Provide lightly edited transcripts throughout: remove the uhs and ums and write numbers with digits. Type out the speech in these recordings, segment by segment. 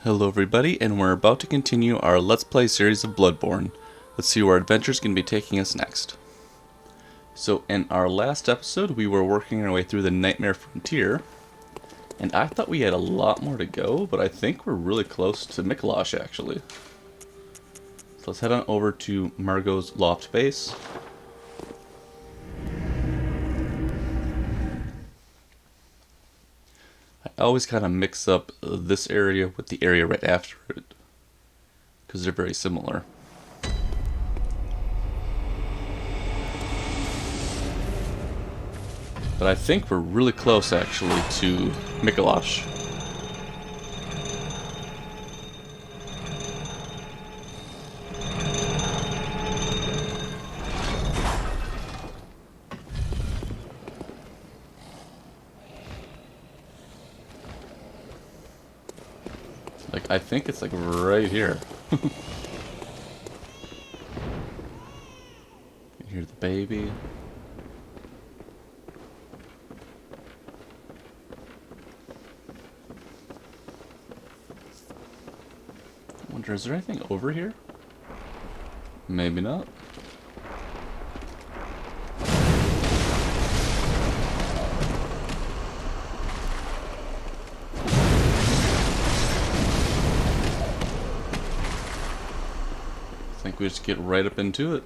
Hello everybody, and we're about to continue our Let's Play series of Bloodborne. Let's see where our adventure's going to be taking us next. So in our last episode, we were working our way through the Nightmare Frontier, and I thought we had a lot more to go, but I think we're really close to Mikolash actually. So let's head on over to Margot's loft base. I always kind of mix up this area with the area right after it, because they're very similar. But I think we're really close actually to Mikolash. Like, I think it's like right here. You hear the baby. I wonder, is there anything over here? Maybe not. I think we just get right up into it.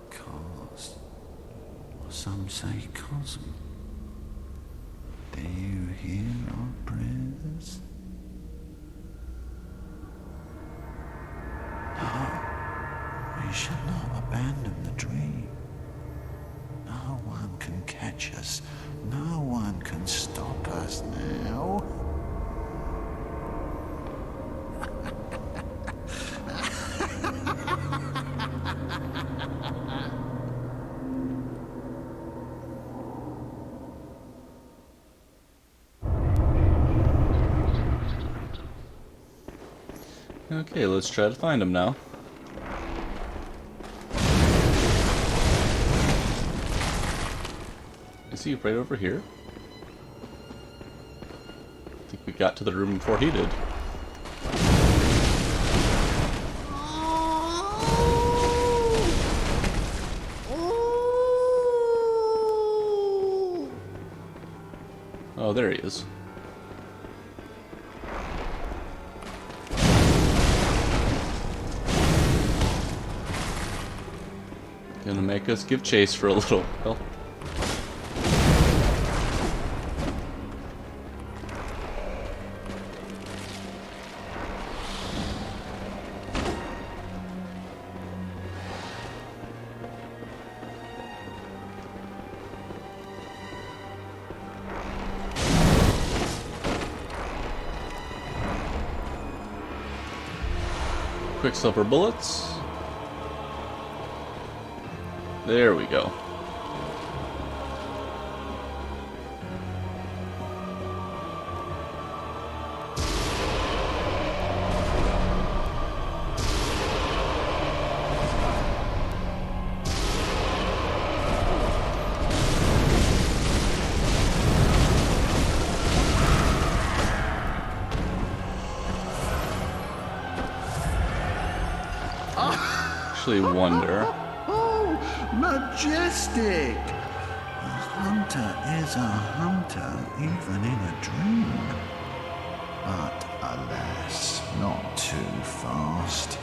Cause. Or some say cosm. Do you hear our prayers? No, we shall not abandon the dream. No one can catch us. No one can stop us now. Okay, let's try to find him now. Is he right over here? I think we got to the room before he did. Oh, there he is. Gonna make us give chase for a little while. Quicksilver bullets. There we go. Actually wonder. Majestic! A hunter is a hunter, even in a dream. But alas, not too fast.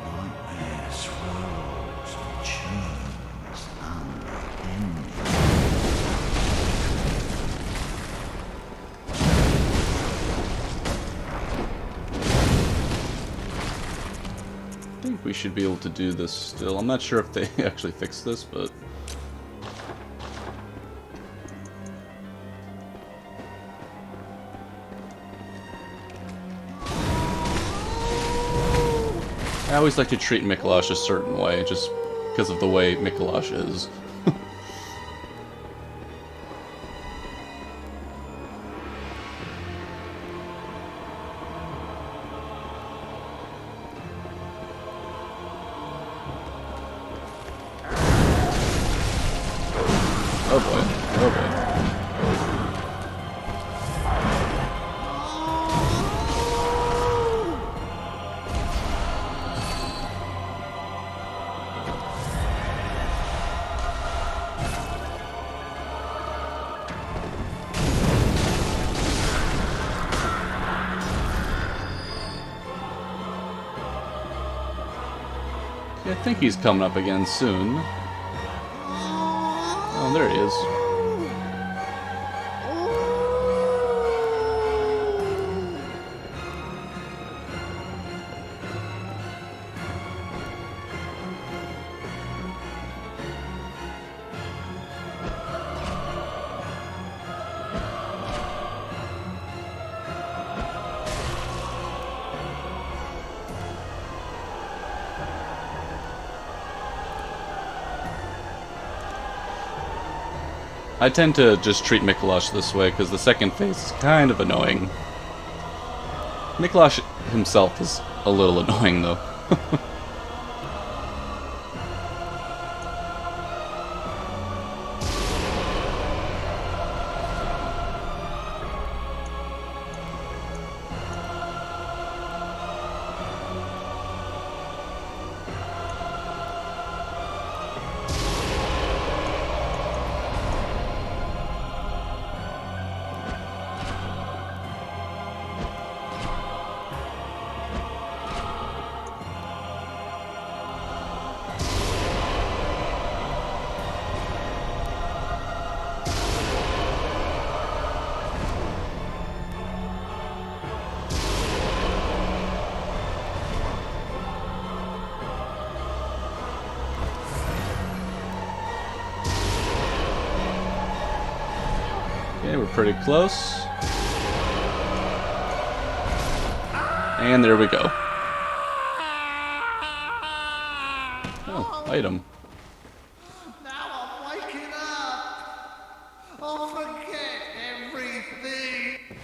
The nightmare swirls and churns unending. I think we should be able to do this still. I'm not sure if they actually fixed this, but... I always like to treat Mikolash a certain way, just because of the way Mikolash is. Oh boy. Oh boy. I think he's coming up again soon. Oh, there he is. I tend to just treat Mikolash this way, because the second phase is kind of annoying. Mikolash himself is a little annoying, though. Okay, we're pretty close. And there we go. Oh, item. Now I'm waking up. I'll forget everything.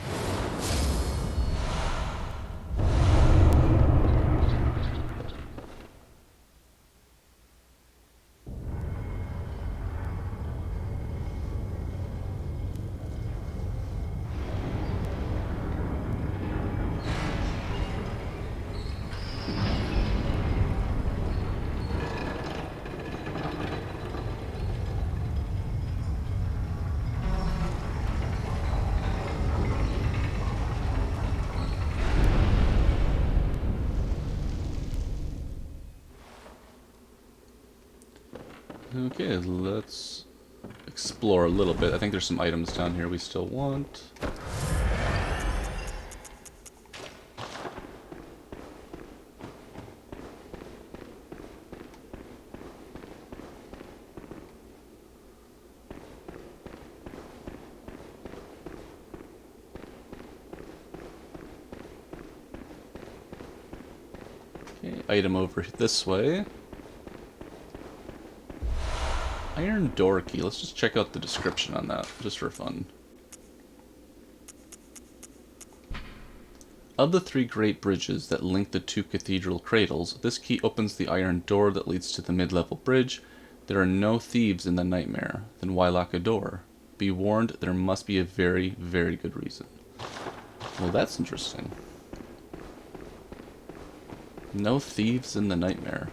Okay, let's explore a little bit. I think there's some items down here we still want. Okay, item over this way. Iron door key. Let's just check out the description on that, just for fun. Of the 3 great bridges that link the 2 cathedral cradles, this key opens the iron door that leads to the mid-level bridge. There are no thieves in the nightmare. Then why lock a door? Be warned, there must be a very, very good reason. Well, that's interesting. No thieves in the nightmare.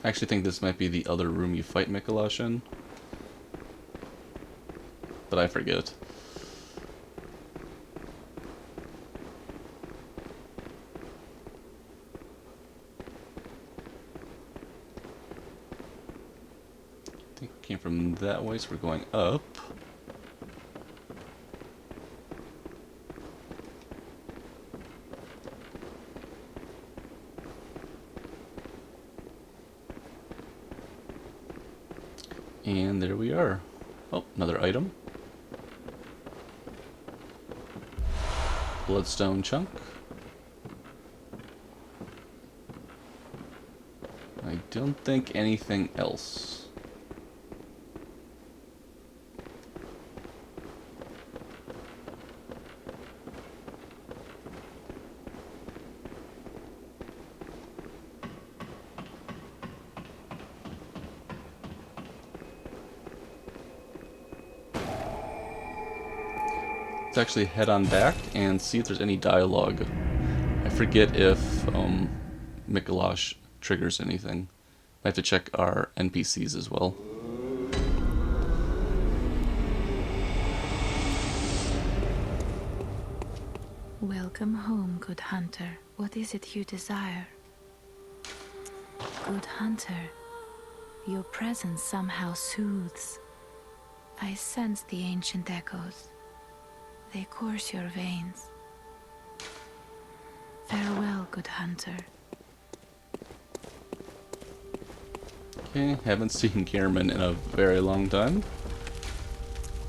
I actually think this might be the other room you fight Mikolash in. But I forget. I think it came from that way, so we're going up. And there we are. Oh, another item. Bloodstone chunk. I don't think anything else. Let's actually head on back and see if there's any dialogue. I forget if Mikolash triggers anything. I have to check our NPCs as well. Welcome home, good hunter. What is it you desire? Good hunter, your presence somehow soothes. I sense the ancient echoes. They course your veins. Farewell, good hunter. Okay, haven't seen Gearman in a very long time.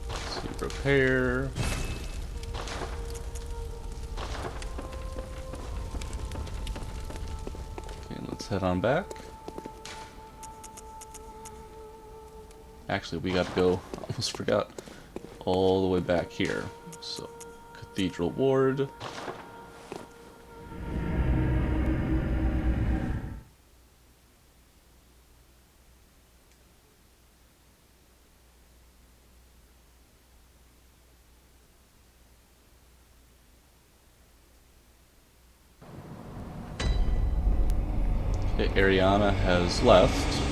Let's see, repair. Okay, let's head on back. Actually, we gotta go, almost forgot, all the way back here. So, Cathedral Ward. Okay, Ariana has left.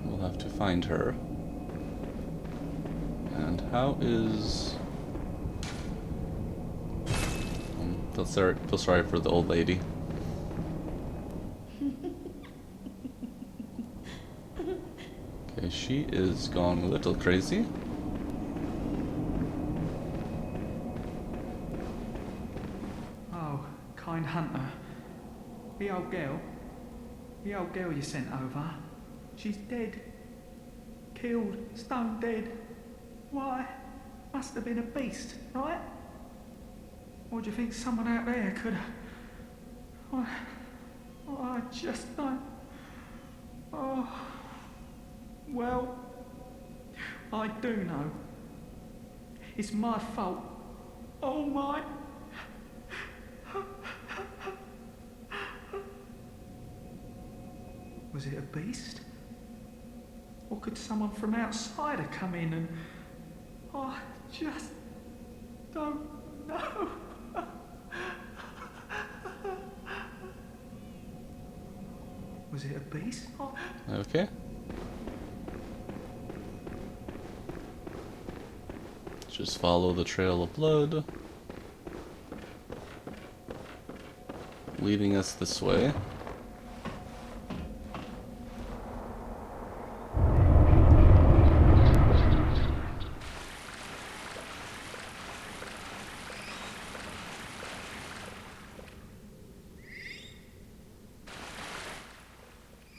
We'll have to find her. And how is... feel sorry for the old lady. Okay, she is gone a little crazy. Oh, kind hunter. The old girl you sent over, she's dead. Killed, stone dead. Why? Must have been a beast, right? Or do you think someone out there could have... I just don't... Oh... Well... I do know. It's my fault. Oh my... Was it a beast? Or could someone from outside have come in and... I just don't know. Was it a beast? Oh. Okay. Just follow the trail of blood, leading us this way.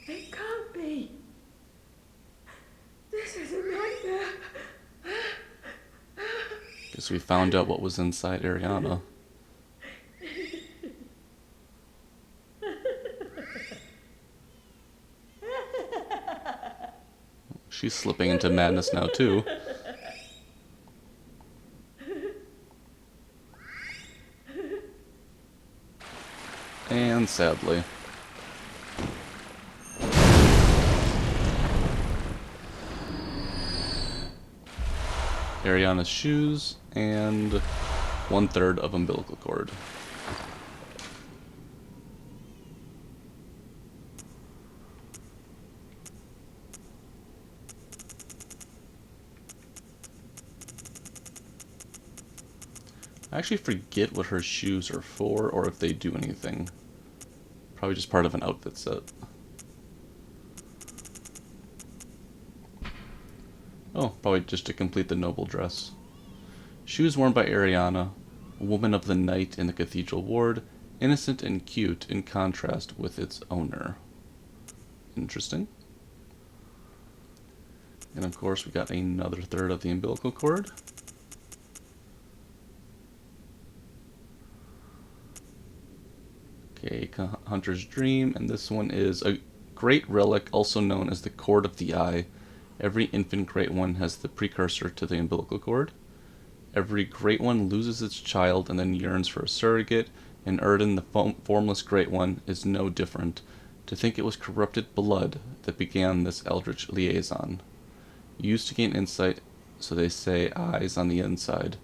It can't be. This is a nightmare. Guess we found out what was inside Ariana. She's slipping into madness now too. And sadly. Ariana's shoes and 1/3 of umbilical cord. I actually forget what her shoes are for or if they do anything. Probably just part of an outfit set. Oh, probably just to complete the noble dress. Shoes worn by Ariana, a woman of the night in the cathedral ward, innocent and cute in contrast with its owner. Interesting. And of course we got another 1/3 of the umbilical cord. Okay, Hunter's Dream, and this one is a great relic, also known as the Cord of the Eye. Every infant Great One has the precursor to the umbilical cord. Every Great One loses its child and then yearns for a surrogate, and Erden, the formless Great One, is no different. To think it was corrupted blood that began this eldritch liaison. Used to gain insight So they say eyes on the inside,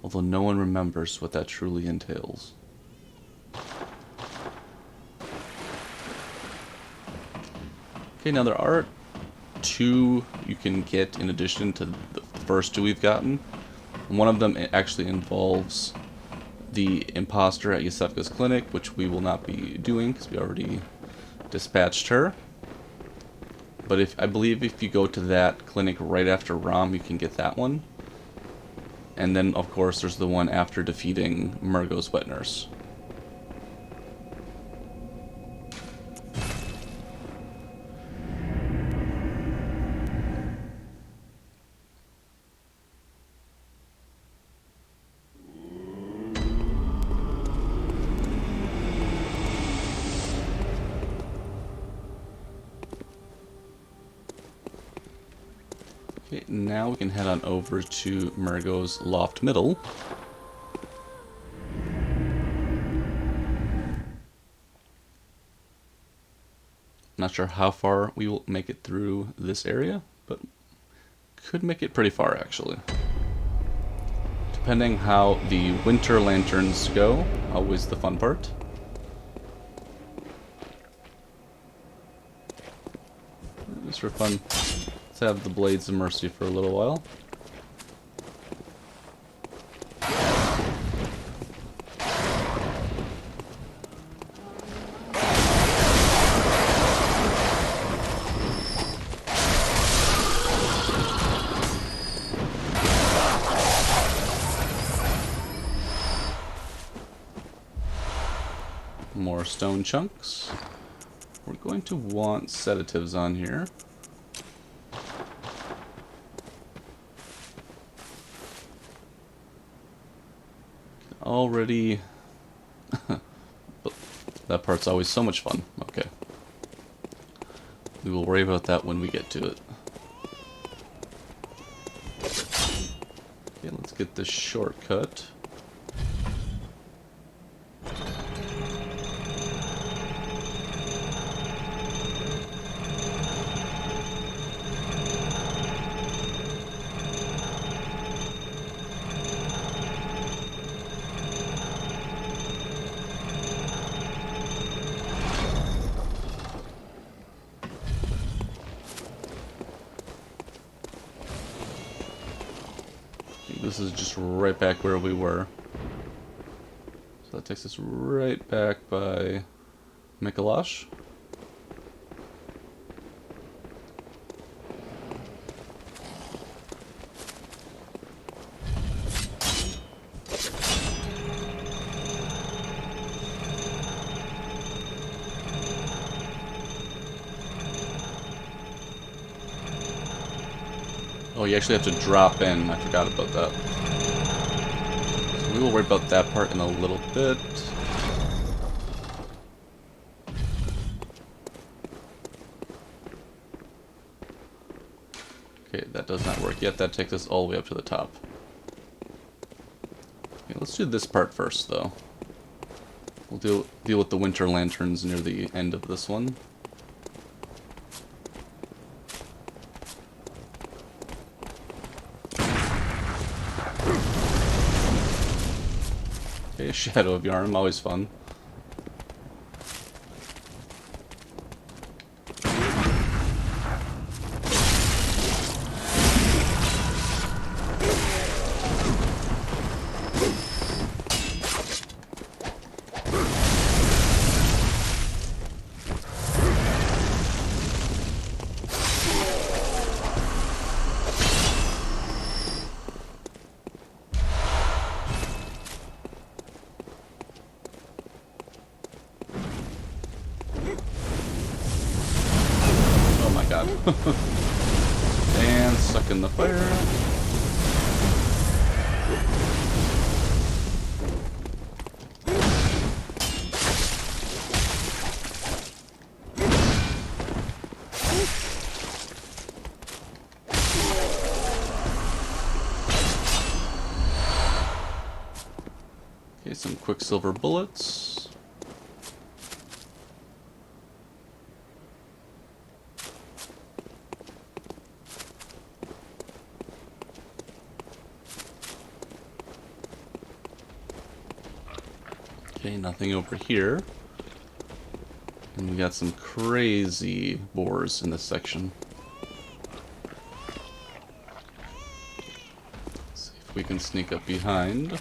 although no one remembers what that truly entails. Okay, now there are two you can get in addition to the first two we've gotten. One of them actually involves the imposter at Yosefka's clinic, which we will not be doing because we already dispatched her. But I believe if you go to that clinic right after Rom, you can get that one. And then, of course, there's the one after defeating Murgo's wet nurse. Okay, now we can head on over to Murgo's loft middle. Not sure how far we will make it through this area, but could make it pretty far actually. Depending how the winter lanterns go, always the fun part. Just for fun, let's have the Blades of Mercy for a little while. More stone chunks. We're going to want sedatives on here. Already... that part's always so much fun. Okay. We will worry about that when we get to it. Okay, let's get this shortcut. This is just right back where we were. So that takes us right back by Mikolash. Oh, you actually have to drop in. I forgot about that. So we will worry about that part in a little bit. Okay, that does not work yet. That takes us all the way up to the top. Okay, let's do this part first, though. We'll deal with the winter lanterns near the end of this one. Okay, Shadow of Yharnam, always fun. And suck in the fire. Okay, some quicksilver bullets. Okay, nothing over here. And we got some crazy boars in this section. Let's see if we can sneak up behind.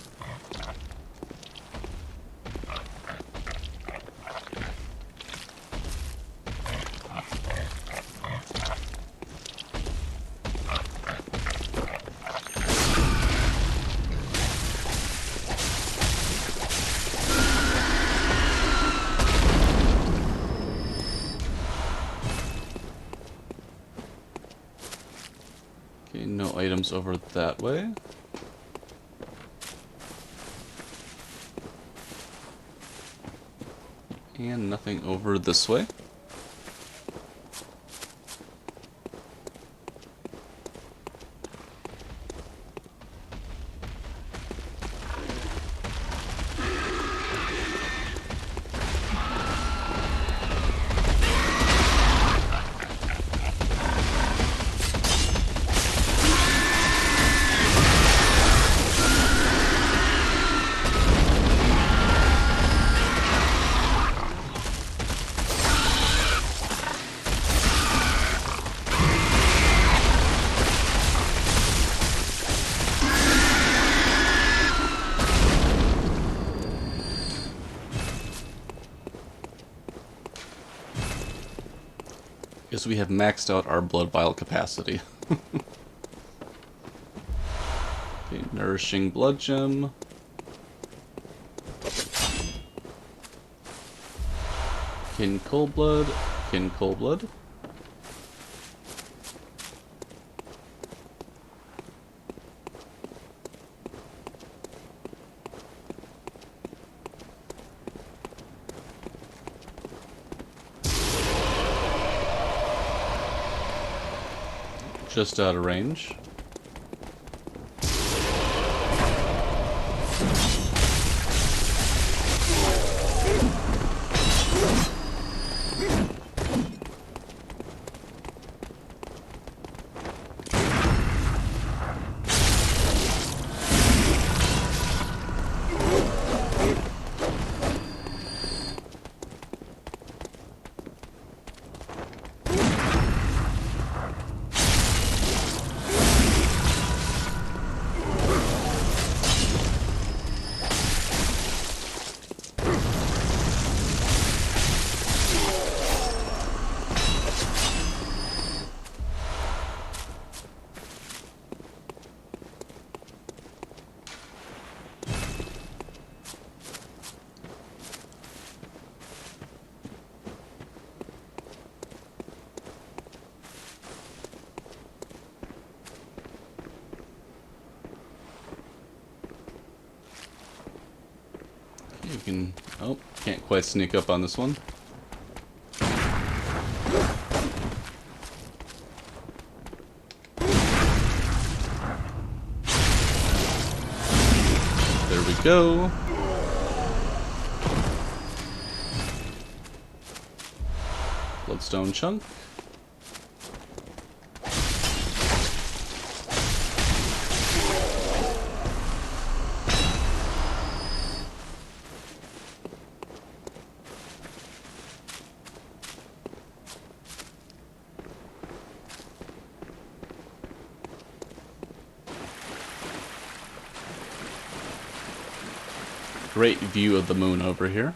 Okay, no items over that way. And nothing over this way. Guess we have maxed out our blood vial capacity. Okay, nourishing blood gem. Kin cold blood. Kin cold blood. Just out of range. You can... Oh, can't quite sneak up on this one. There we go. Bloodstone chunk. Great view of the moon over here.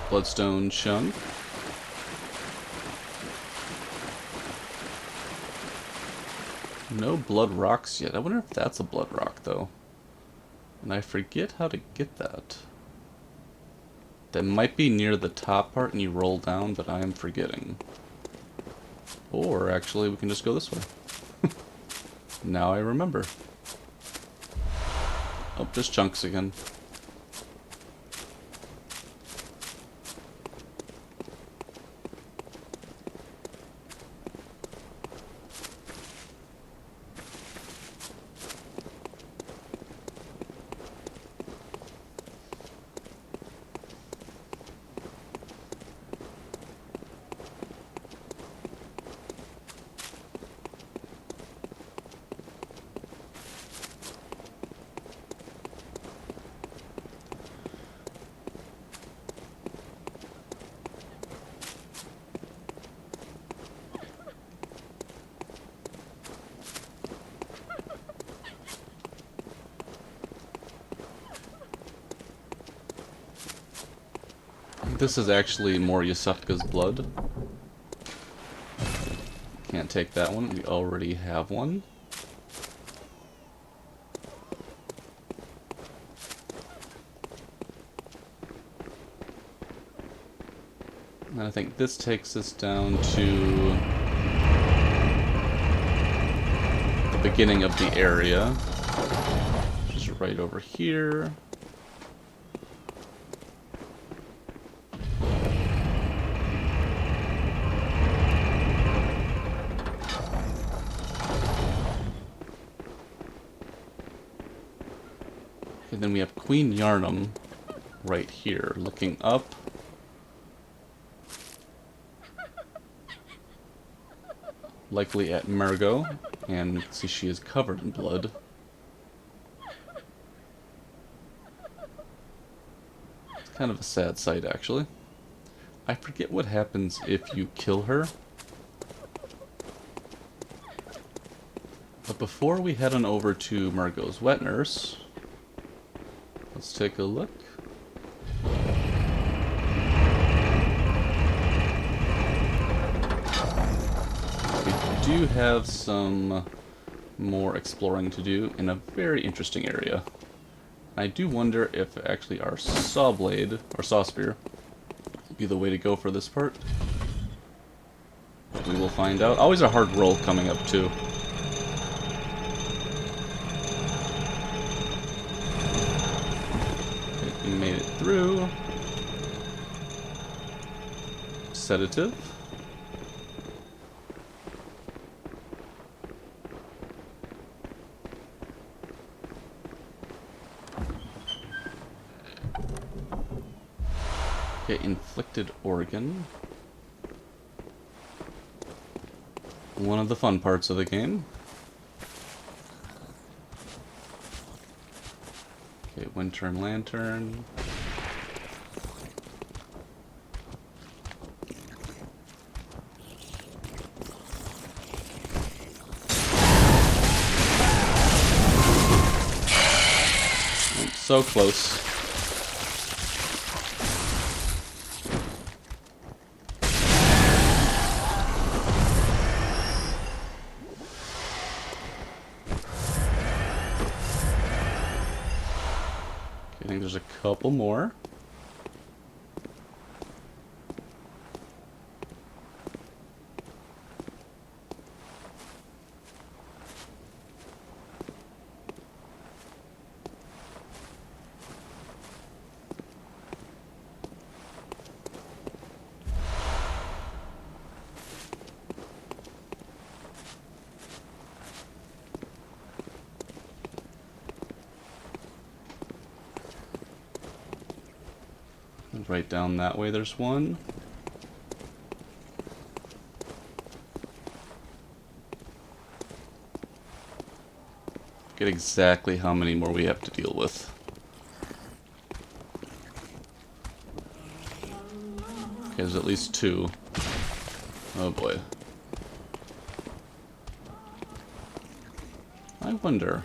Bloodstone chunk. No blood rocks yet. I wonder if that's a blood rock though. And I forget how to get that. That might be near the top part and you roll down, but I am forgetting. Or actually we can just go this way. Now I remember. Oh, just chunks again. this is actually more Yusufka's blood. Can't take that one. We already have one. And I think this takes us down to the beginning of the area, which is right over here. And then we have Queen Yharnam right here, looking up. Likely at Margot, and you can see she is covered in blood. It's kind of a sad sight, actually. I forget what happens if you kill her. But before we head on over to Margot's wet nurse, let's take a look. We do have some more exploring to do in a very interesting area. I do wonder if actually our saw blade, or saw spear, would be the way to go for this part. We will find out. Always a hard roll coming up too. Okay, we made it through. Sedative. Okay, inflicted organ. One of the fun parts of the game. Okay, winter and lantern. So close. I think there's a couple more. Right down that way there's one. Forget exactly how many more we have to deal with. Okay, there's at least two. Oh boy. I wonder.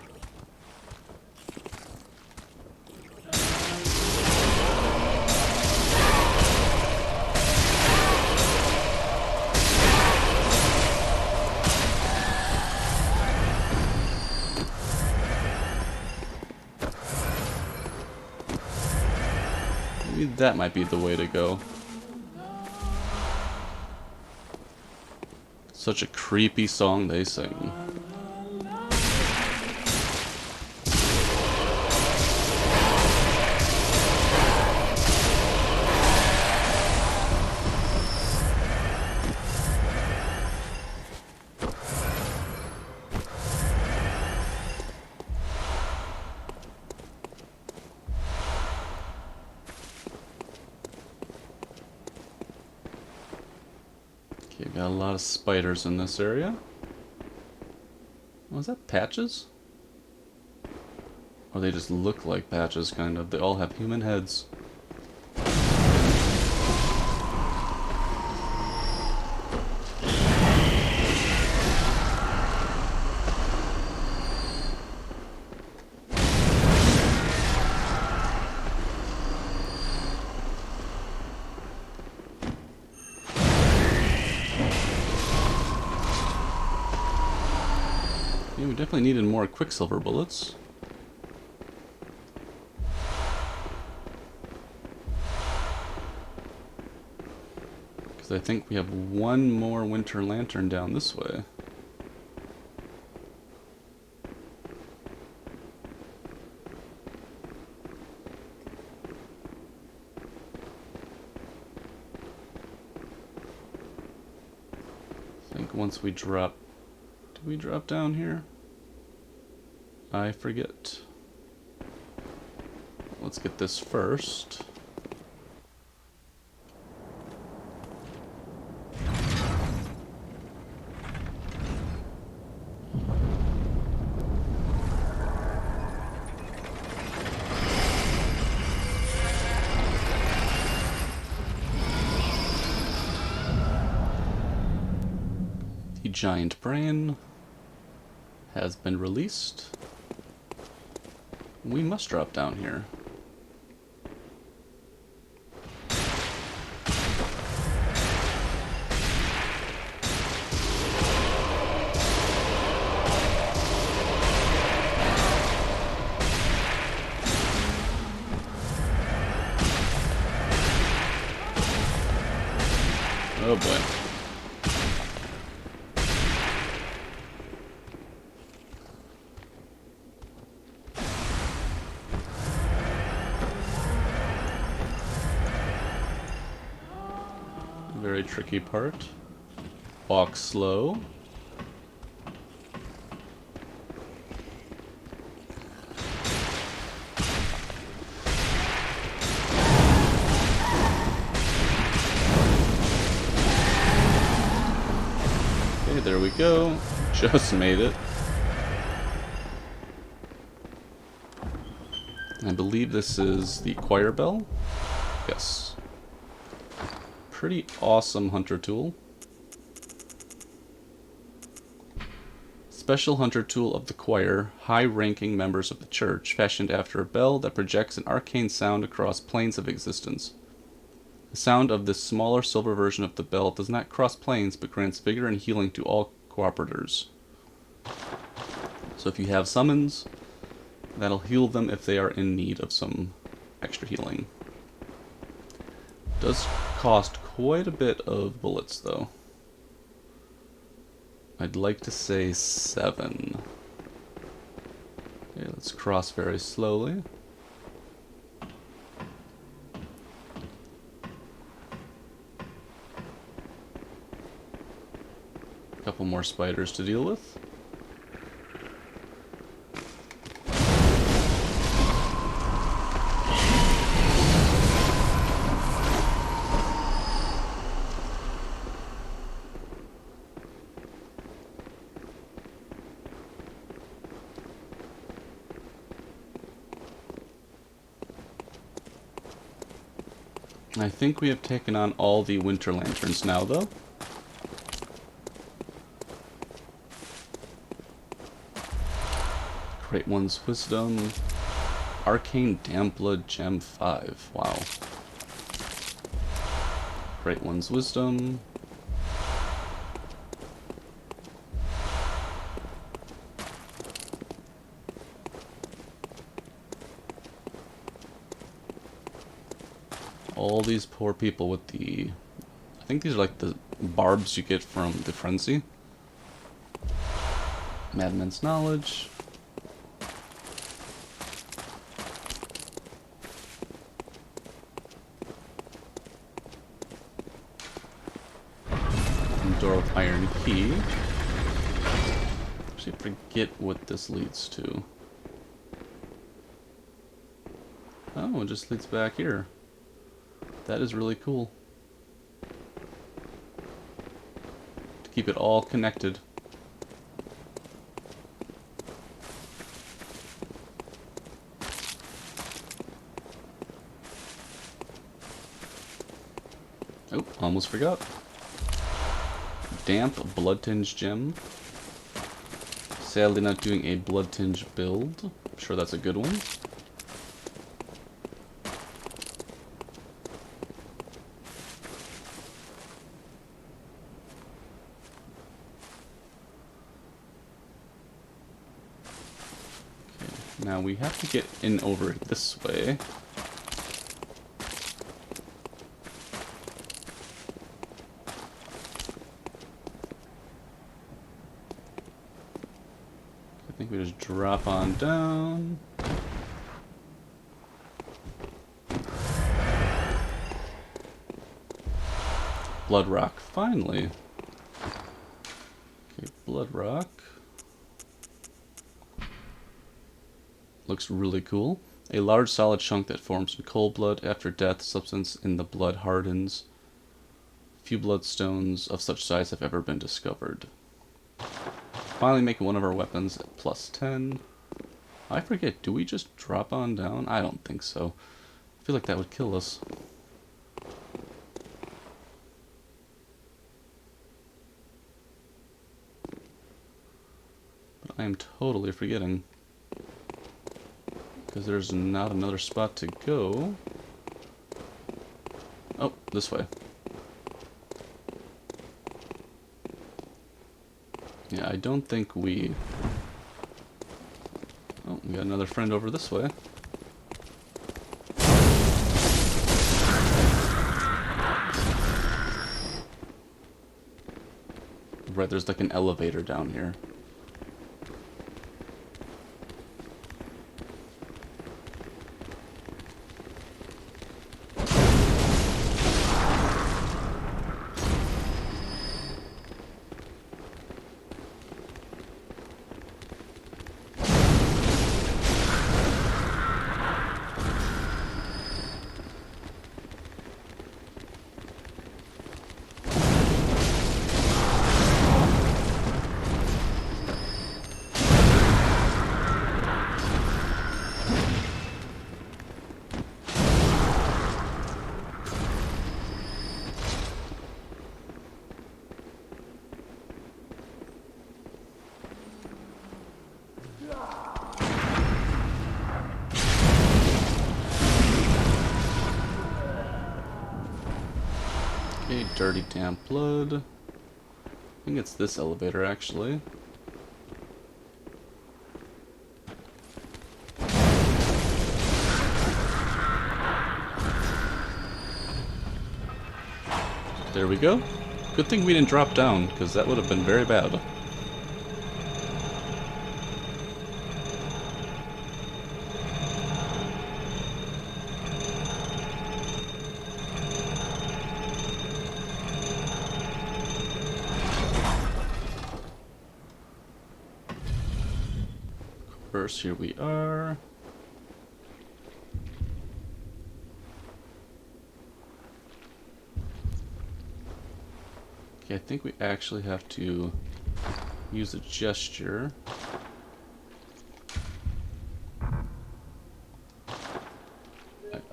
Maybe that might be the way to go. Such a creepy song they sing. Okay, got a lot of spiders in this area. Oh, is that patches? Or they just look like patches, kind of. They all have human heads. we definitely needed more quicksilver bullets. Because I think we have one more winter lantern down this way. I think once we drop... Did we drop down here? I forget. Let's get this first. The giant brain has been released. We must drop down here. Oh boy. Very tricky part. Walk slow. Okay, there we go. Just made it. I believe this is the choir bell. Yes. Pretty awesome hunter tool. Special hunter tool of the choir, high-ranking members of the church, fashioned after a bell that projects an arcane sound across planes of existence. The sound of this smaller silver version of the bell does not cross planes, but grants vigor and healing to all cooperators. So if you have summons, that'll heal them if they are in need of some extra healing. Does cost quite a bit of bullets, though. I'd like to say 7. Okay, let's cross very slowly. A couple more spiders to deal with. I think we have taken on all the winter lanterns now, though. Great One's Wisdom. Arcane Dampblood Gem 5. Wow. Great One's Wisdom. All these poor people with the... I think these are like the barbs you get from the frenzy. Madman's Knowledge. And door with iron key. Actually, forget what this leads to. Oh, it just leads back here. That is really cool. To keep it all connected. Oh, almost forgot. Damp Blood Tinge Gem. Sadly not doing a Blood Tinge build. I'm sure that's a good one. Now we have to get in over this way. I think we just drop on down. Blood rock, finally. Okay, blood rock. Looks really cool. A large solid chunk that forms in cold blood. After death, substance in the blood hardens. Few bloodstones of such size have ever been discovered. Finally making one of our weapons at plus 10. I forget, do we just drop on down? I don't think so. I feel like that would kill us. But I am totally forgetting. Because there's not another spot to go. Oh, this way. Yeah, I don't think we... Oh, we got another friend over this way. Right, there's like an elevator down here. Okay, dirty damp blood. I think it's this elevator actually. There we go. Good thing we didn't drop down, because that would have been very bad. First, here we are. Okay, I think we actually have to use a gesture. I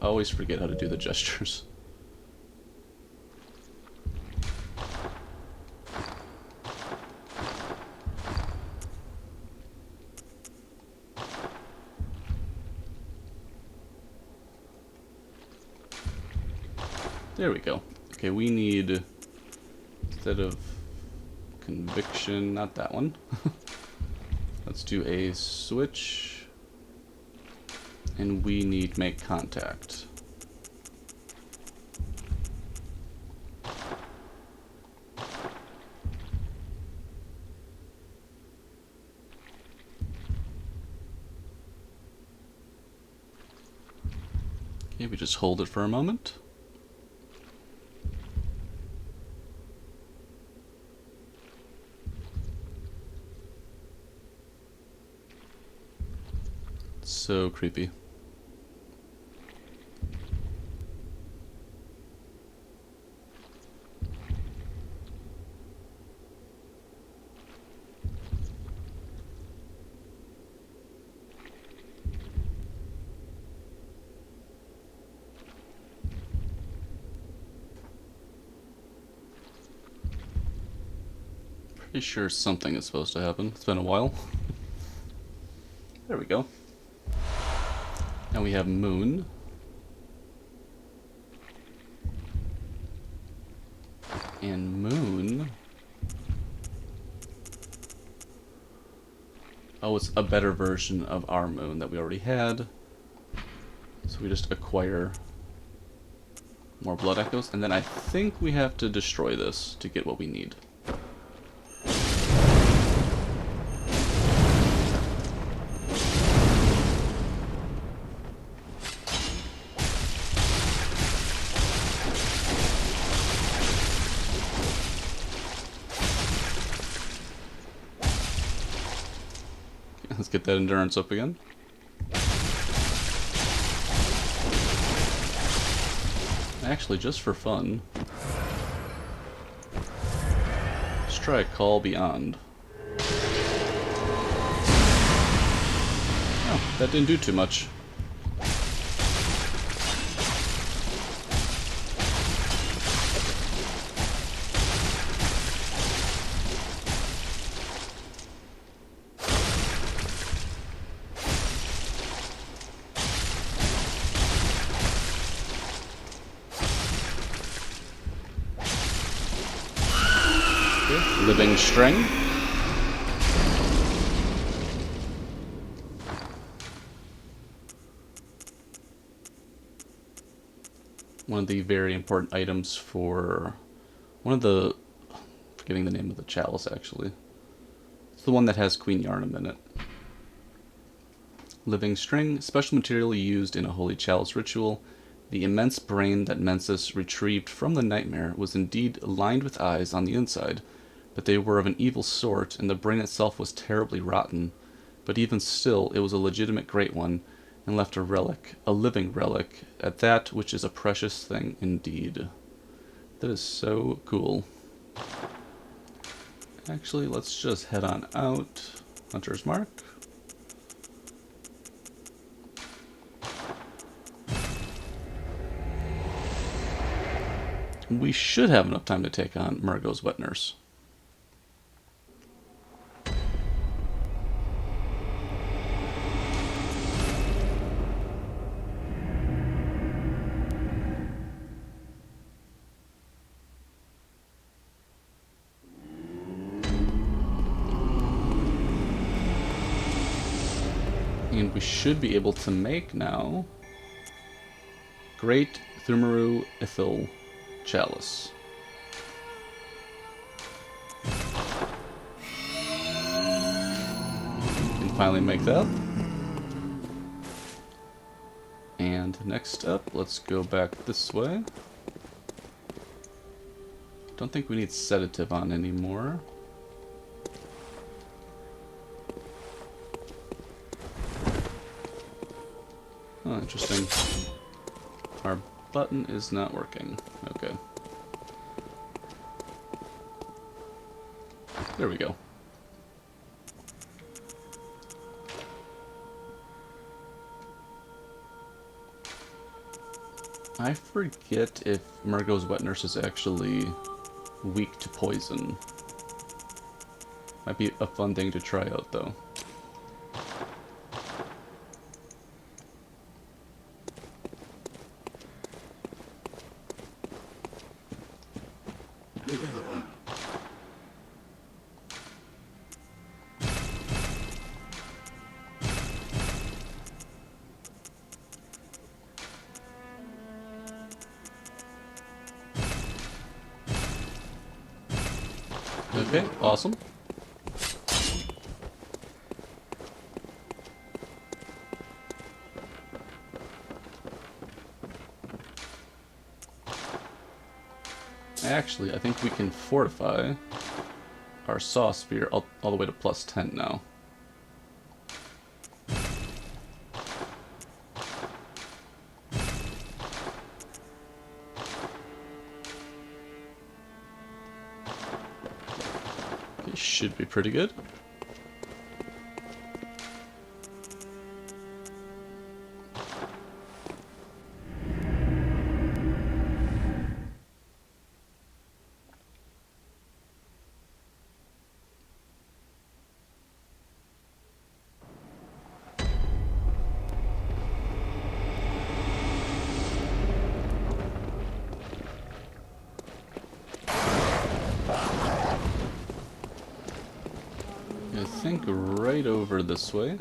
always forget how to do the gestures. There we go. Okay, we need, instead of conviction, not that one. Let's do a switch. And we need make contact. Okay, we just hold it for a moment. So creepy. Pretty sure something is supposed to happen. It's been a while. There we go. Now we have moon. And moon. Oh, it's a better version of our moon that we already had. So we just acquire more blood echoes, and then I think we have to destroy this to get what we need. Let's get that endurance up again. Actually, just for fun, let's try a call beyond. Oh, that didn't do too much. Living string. One of the very important items for one of the, forgetting the name of the chalice actually. It's the one that has Queen Yharnam in it. Living string, special material used in a holy chalice ritual. The immense brain that Mensis retrieved from the nightmare was indeed lined with eyes on the inside, but they were of an evil sort, and the brain itself was terribly rotten. But even still, it was a legitimate great one, and left a relic, a living relic, at that which is a precious thing indeed. That is so cool. Actually, let's just head on out. Hunter's Mark. We should have enough time to take on Murgo's wet nurse. And we should be able to make now Great Thumaru Ithil Chalice. We can finally make that. And next up, let's go back this way. Don't think we need sedative on anymore. Oh, interesting. Our button is not working. Okay. There we go. I forget if Murgo's wet nurse is actually weak to poison. Might be a fun thing to try out, though. Okay, awesome. Actually, I think we can fortify our saw spear all the way to +10 now. Okay, should be pretty good. go right over this way.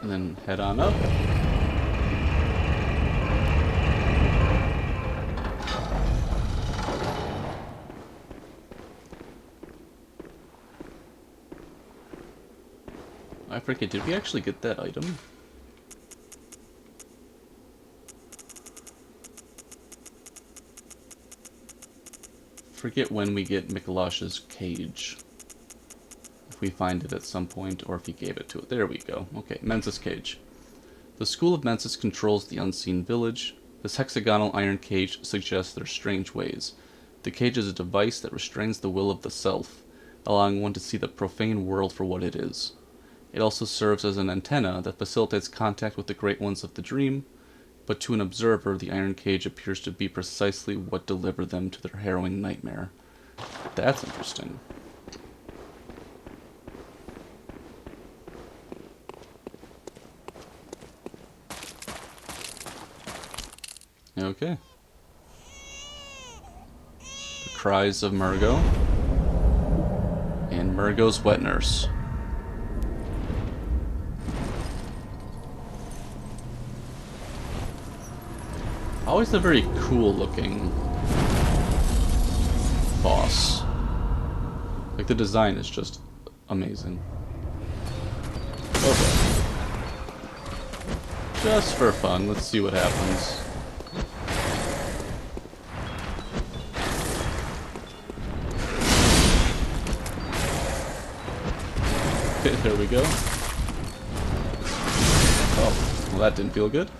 And then head on up. I forget, did we actually get that item? Forget when we get Mikolash's cage. If we find it at some point, or if he gave it to it. There we go. Okay, Mensis cage. The school of Mensis controls the unseen village. This hexagonal iron cage suggests their strange ways. The cage is a device that restrains the will of the self, allowing one to see the profane world for what it is. It also serves as an antenna that facilitates contact with the great ones of the dream, but to an observer, the iron cage appears to be precisely what delivered them to their harrowing nightmare. That's interesting. Okay. The cries of Murgo. And Murgo's wet nurse. Always a very cool looking boss. Like the design is just amazing. Okay. Just for fun, let's see what happens. Okay, there we go. Oh, well that didn't feel good.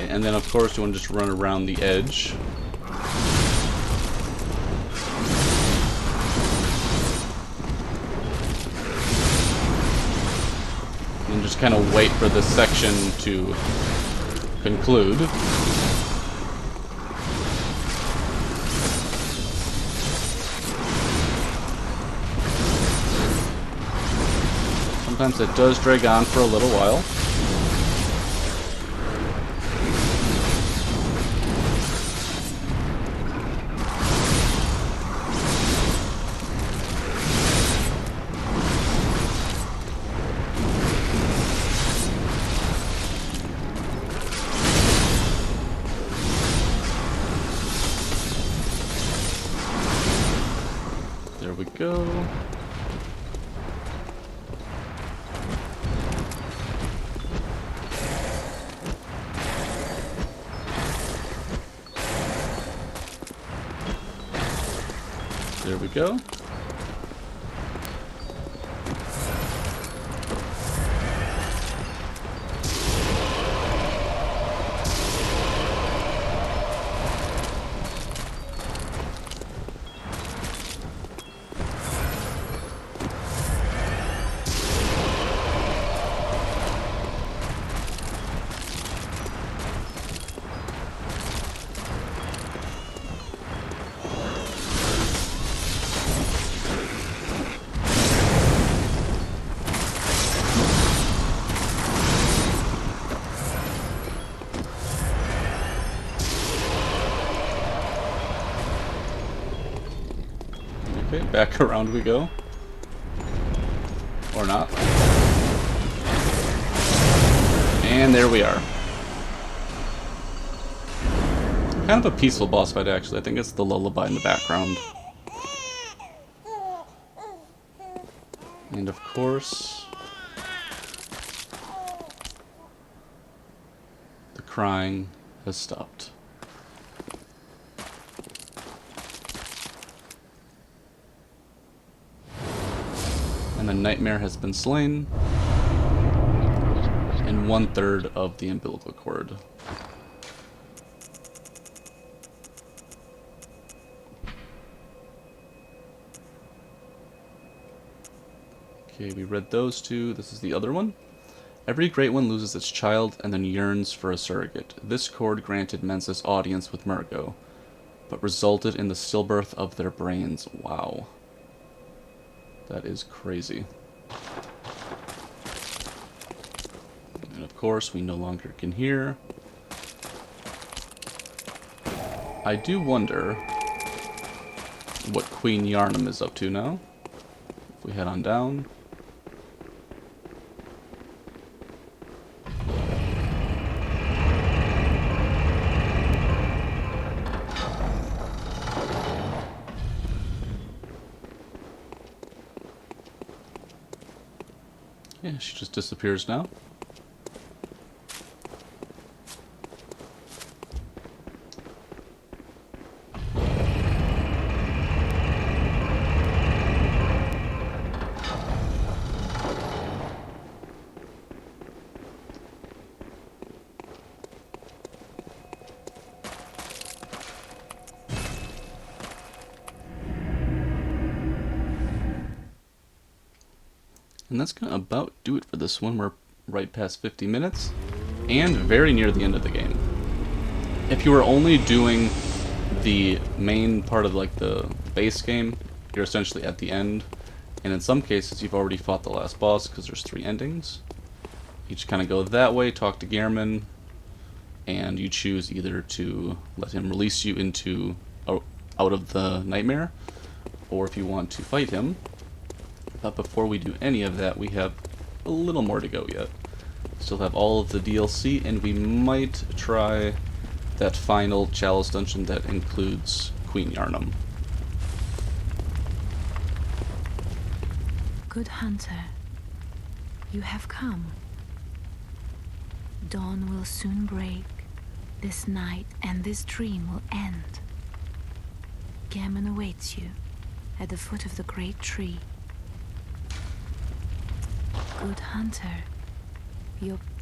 And then, of course, you want to just run around the edge. And just kind of wait for this section to conclude. Sometimes it does drag on for a little while. There we go. There we go. Okay, back around we go. Or not. And there we are. Kind of a peaceful boss fight, actually. I think it's the lullaby in the background. And of course, the crying has stopped. And the nightmare has been slain. And 1/3 of the umbilical cord. Okay, we read those two. This is the other one. Every great one loses its child and then yearns for a surrogate. This cord granted Mensis audience with Murgo, but resulted in the stillbirth of their brains. Wow. That is crazy. And of course, we no longer can hear. I do wonder what Queen Yharnam is up to now. If we head on down. Yeah, she just disappears now. And that's going to about do it for this one. We're right past 50 minutes and very near the end of the game. If you were only doing the main part of like the base game, you're essentially at the end. And in some cases, you've already fought the last boss because there's 3 endings. You just kind of go that way, talk to Gehrman, and you choose either to let him release you into out of the nightmare, or if you want to fight him. But before we do any of that, we have a little more to go yet. Still have all of the DLC, and we might try that final Chalice dungeon that includes Queen Yharnam. Good hunter, you have come. Dawn will soon break. This night and this dream will end. Gehrman awaits you at the foot of the great tree. Good hunter,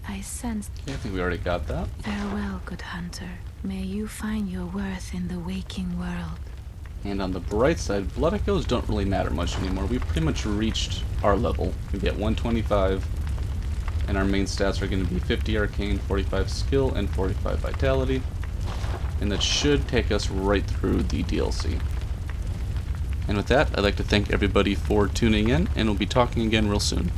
I sense. Okay, I think we already got that. Farewell, good hunter. May you find your worth in the waking world. And on the bright side, blood echoes don't really matter much anymore. We've pretty much reached our level. We get 125, and our main stats are going to be 50 arcane, 45 skill, and 45 vitality. And that should take us right through the DLC. And with that, I'd like to thank everybody for tuning in, and we'll be talking again real soon.